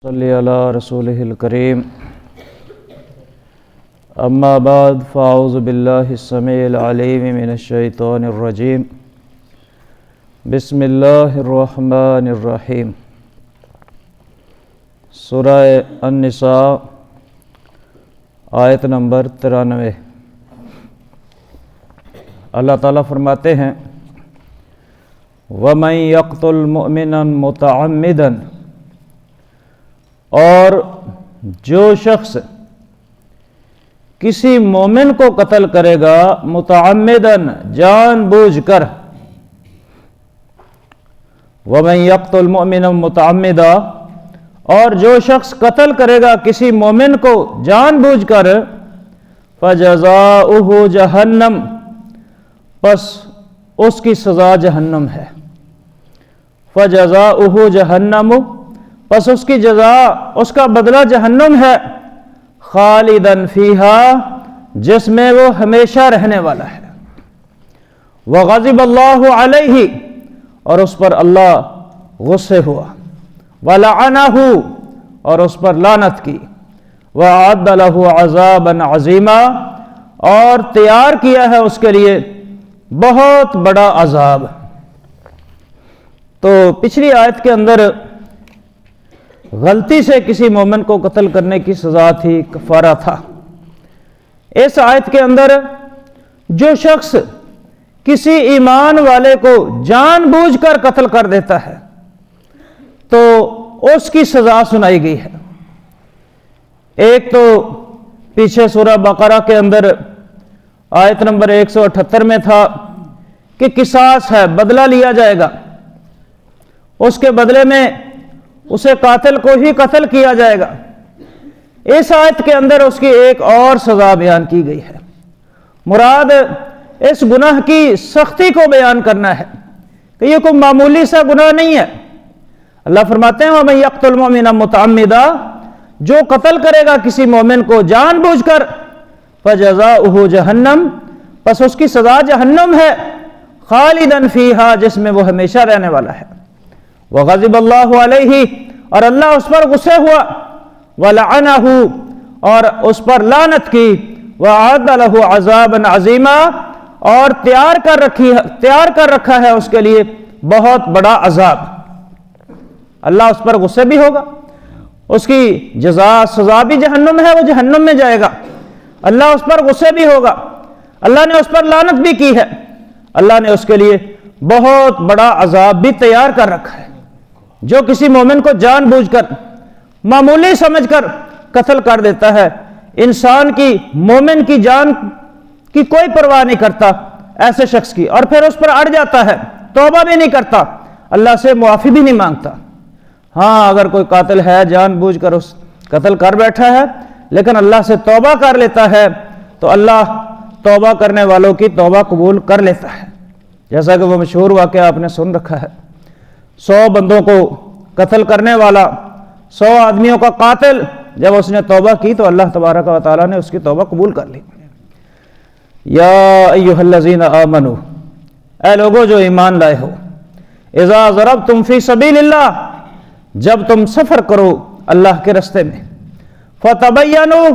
صلی علی رسولہ الکریم اما بعد فاعوذ باللہ السمیع العلیم من الشیطان الرجیم بسم اللہ الرحمن الرحیم سورہ النساء آیت نمبر 93۔ اللہ تعالیٰ فرماتے ہیں وَمَن يَقْتُلْ مُؤْمِنًا مُتَعَمِّدًا، اور جو شخص کسی مومن کو قتل کرے گا متعمدن جان بوجھ کر، وَمَن يَقْتُلْ مُؤْمِنًا مُتَعَمِّدًا، اور جو شخص قتل کرے گا کسی مومن کو جان بوجھ کر، فَجَزَاؤُهُ جَہَنَّمُ، پس اس کی سزا جہنم ہے۔ فَجَزَاؤُهُ جَہَنَّمُ، پس اس کی جزا، اس کا بدلہ جہنم ہے، خالداً فیہا، جس میں وہ ہمیشہ رہنے والا ہے۔ وغضب اللہ علیہ، اور اس پر اللہ غصے ہوا، ولعنہ، اور اس پر لعنت کی، وأعد لہ عذابا عظیما، اور تیار کیا ہے اس کے لیے بہت بڑا عذاب۔ تو پچھلی آیت کے اندر غلطی سے کسی مومن کو قتل کرنے کی سزا تھی، کفارہ تھا۔ اس آیت کے اندر جو شخص کسی ایمان والے کو جان بوجھ کر قتل کر دیتا ہے تو اس کی سزا سنائی گئی ہے۔ ایک تو پیچھے سورہ بقرہ کے اندر آیت نمبر 178 میں تھا کہ قصاص ہے، بدلہ لیا جائے گا، اس کے بدلے میں اسے قاتل کو ہی قتل کیا جائے گا۔ اس آیت کے اندر اس کی ایک اور سزا بیان کی گئی ہے۔ مراد اس گناہ کی سختی کو بیان کرنا ہے کہ یہ کوئی معمولی سا گناہ نہیں ہے۔ اللہ فرماتے ہیں وَمَن يَقْتُلْ مُؤْمِنًا مُتَعَمِّدًا، جو قتل کرے گا کسی مومن کو جان بوجھ کر، فَجَزَاؤُهُ جَہَنَّمُ، پس اس کی سزا جہنم ہے، خالداً فیہا، جس میں وہ ہمیشہ رہنے والا ہے۔ وغضب اللہ علیہ، اور اللہ اس پر غصے ہوا، ولعنہ، اور اس پر لعنت کی، وأعد لہ عذابا عظیما، اور تیار کر رکھا ہے اس کے لیے بہت بڑا عذاب۔ اللہ اس پر غصے بھی ہوگا، اس کی جزا سزا بھی جہنم ہے، وہ جہنم میں جائے گا۔ اللہ اس پر غصے بھی ہوگا، اللہ نے اس پر لعنت بھی کی ہے، اللہ نے اس کے لیے بہت بڑا عذاب بھی تیار کر رکھا ہے۔ جو کسی مومن کو جان بوجھ کر معمولی سمجھ کر قتل کر دیتا ہے، انسان کی، مومن کی جان کی کوئی پرواہ نہیں کرتا ایسے شخص کی، اور پھر اس پر اڑ جاتا ہے، توبہ بھی نہیں کرتا، اللہ سے معافی بھی نہیں مانگتا۔ ہاں اگر کوئی قاتل ہے جان بوجھ کر اس قتل کر بیٹھا ہے لیکن اللہ سے توبہ کر لیتا ہے تو اللہ توبہ کرنے والوں کی توبہ قبول کر لیتا ہے۔ جیسا کہ وہ مشہور واقعہ آپ نے سن رکھا ہے، 100 بندوں کو قتل کرنے والا، 100 آدمیوں کا قاتل، جب اس نے توبہ کی تو اللہ تبارک و تعالیٰ نے اس کی توبہ قبول کر لی۔ یا ایھا الذین آمنوا، اے لوگو جو ایمان لائے ہو، اذا ضربتم فی سبیل اللہ، جب تم سفر کرو اللہ کے رستے میں، فتبینوا،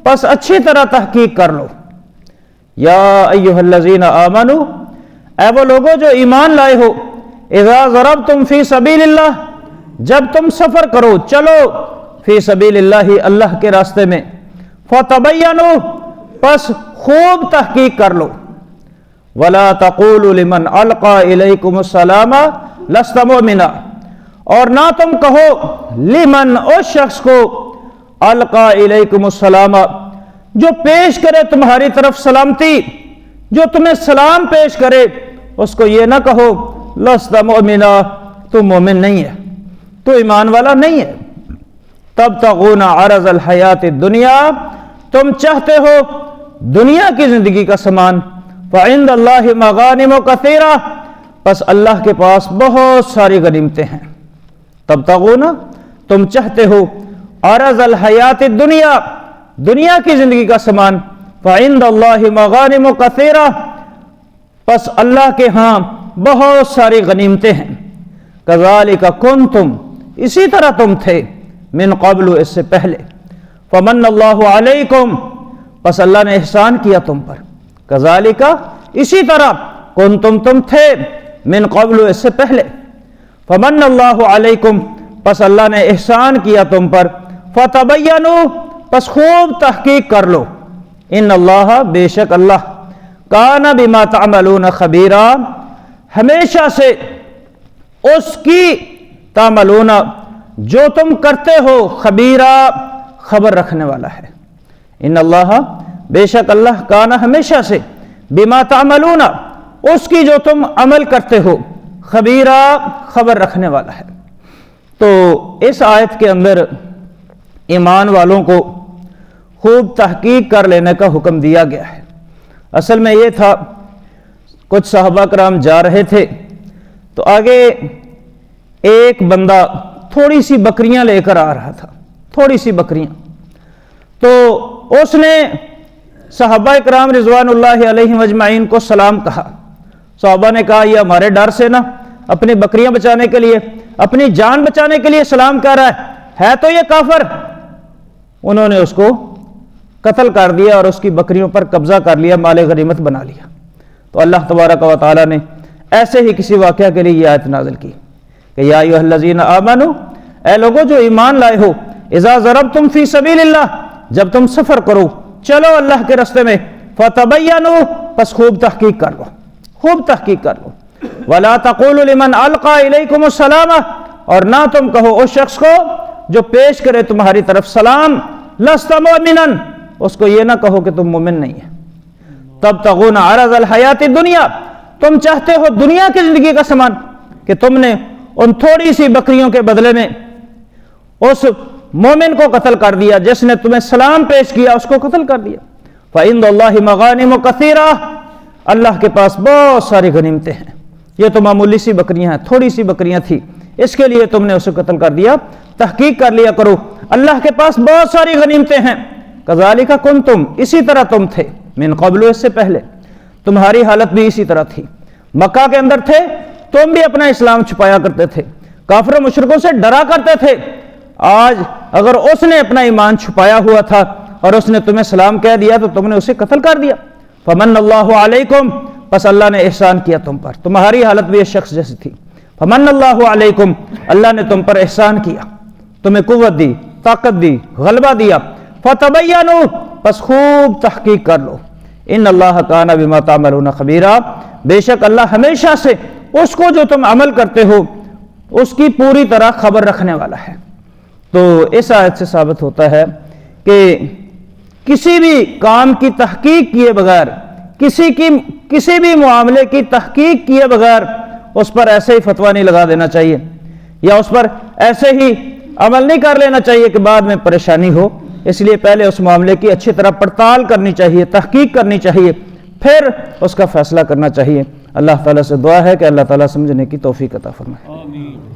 پس اچھی طرح تحقیق کر لو۔ یا ایھا الذین آمنوا، اے وہ لوگو جو ایمان لائے ہو، اذا ضربتم فی سبیل اللہ، جب تم سفر کرو، چلو، فی سبیل اللہ، اللہ کے راستے میں، فتبینوا، پس خوب تحقیق کر لو۔ ولا تقولوا لمن القى الیکم السلام لست مؤمنا، اور نہ تم کہو لمن، اس شخص کو، القى الیکم السلام، جو پیش کرے تمہاری طرف سلامتی، جو تمہیں سلام پیش کرے، اس کو یہ نہ کہو لست مؤمنا، تو مومن نہیں ہے، تو ایمان والا نہیں ہے۔ تبتغون عرض الحیات الدنیا، تم چاہتے ہو دنیا کی زندگی کا سامان، فعند اللہ مغانم کثیرہ، پس اللہ کے پاس بہت ساری غنیمتیں ہیں۔ تبتغون، تم چاہتے ہو، عرض الحیات الدنیا، دنیا کی زندگی کا سامان، فعند اللہ مغانم کثیرہ، پس اللہ کے ہاں بہت ساری غنیمتیں ہیں۔ کذالک کنتم، اسی طرح تم تھے، من قبل اس سے پہلے، فمن اللہ علیکم پس اللہ نے احسان کیا تم پر، کذالک اسی طرح کنتم تم تھے، من قبل اس سے پہلے، فمن اللہ علیکم پس اللہ نے احسان کیا تم پر، فتبینوا پس خوب تحقیق کر لو، ان اللہ بے شک اللہ کان بما تعملون خبیرا ہمیشہ سے اس کی تعملون جو تم کرتے ہو خبیرا خبر رکھنے والا ہے، ان اللہ بے شک اللہ کان ہمیشہ سے بما تعملون اس کی جو تم عمل کرتے ہو خبیرا خبر رکھنے والا ہے۔ تو اس آیت کے اندر ایمان والوں کو خوب تحقیق کر لینے کا حکم دیا گیا ہے۔ اصل میں یہ تھا، کچھ صحابہ کرام جا رہے تھے تو آگے ایک بندہ تھوڑی سی بکریاں لے کر آ رہا تھا، تھوڑی سی بکریاں، تو اس نے صحابہ کرام رضوان اللہ علیہم اجمعین کو سلام کہا۔ صحابہ نے کہا یہ ہمارے ڈر سے نا اپنی بکریاں بچانے کے لیے، اپنی جان بچانے کے لیے سلام کہہ رہا ہے تو یہ کافر۔ انہوں نے اس کو قتل کر دیا اور اس کی بکریوں پر قبضہ کر لیا، مال غنیمت بنا لیا۔ تو اللہ تبارک و تعالیٰ نے ایسے ہی کسی واقعہ کے لیے یہ آیت نازل کی کہ یا ایھا الذین آمنوا اے لوگو جو ایمان لائے ہو، اذا ضربتم فی سبیل اللہ جب تم سفر کرو، چلو اللہ کے راستے میں، فتبینوا پس خوب تحقیق کر لو، خوب تحقیق کر لو، ولا تقولوا لمن القى الیکم السلام اور نہ تم کہو اس شخص کو جو پیش کرے تمہاری طرف سلام، لست مؤمنا اس کو یہ نہ کہو کہ تم مومن نہیں ہے، تبتغون عرض الحیات الدنیا تم چاہتے ہو دنیا کی زندگی کا سامان، کہ تم نے ان تھوڑی سی بکریوں کے بدلے میں اس مومن کو قتل کر دیا، جس نے تمہیں سلام پیش کیا اس کو قتل کر دیا۔ فَعِندَ اللَّهِ مَغَانِمُ كَثِيرَةٌ اللہ کے پاس بہت ساری غنیمتیں ہیں، یہ تو معمولی سی بکریاں ہیں، تھوڑی سی بکریاں تھی، اس کے لیے تم نے اسے قتل کر دیا، تحقیق کر لیا کرو، اللہ کے پاس بہت ساری غنیمتیں ہیں۔ کذالک کنتم اسی طرح تم تھے، من قبل اس سے پہلے تمہاری حالت بھی اسی طرح تھی، مکہ کے اندر تھے تم بھی اپنا اسلام چھپایا کرتے تھے، کافر و مشرکوں سے ڈرا کرتے تھے، آج اگر اس نے اپنا ایمان چھپایا ہوا تھا اور اس نے تمہیں سلام کہہ دیا تو تم نے اسے قتل کر دیا۔ فمن اللہ علیکم پس اللہ نے احسان کیا تم پر، تمہاری حالت بھی اس شخص جیسی تھی، فمن اللہ علیکم اللہ نے تم پر احسان کیا، تمہیں قوت دی، طاقت دی، غلبہ دیا، فتبینوا پس خوب تحقیق کر لو، ان اللہ کان بما تعملون خبیرا بے شک اللہ ہمیشہ سے اس کو جو تم عمل کرتے ہو اس کی پوری طرح خبر رکھنے والا ہے۔ تو اس آیت سے ثابت ہوتا ہے کہ کسی بھی کام کی تحقیق کیے بغیر، کسی بھی معاملے کی تحقیق کیے بغیر اس پر ایسے ہی فتویٰ نہیں لگا دینا چاہیے، یا اس پر ایسے ہی عمل نہیں کر لینا چاہیے کہ بعد میں پریشانی ہو۔ اس لیے پہلے اس معاملے کی اچھی طرح پڑتال کرنی چاہیے، تحقیق کرنی چاہیے، پھر اس کا فیصلہ کرنا چاہیے۔ اللہ تعالیٰ سے دعا ہے کہ اللہ تعالیٰ سمجھنے کی توفیق عطا فرمائے۔ آمین۔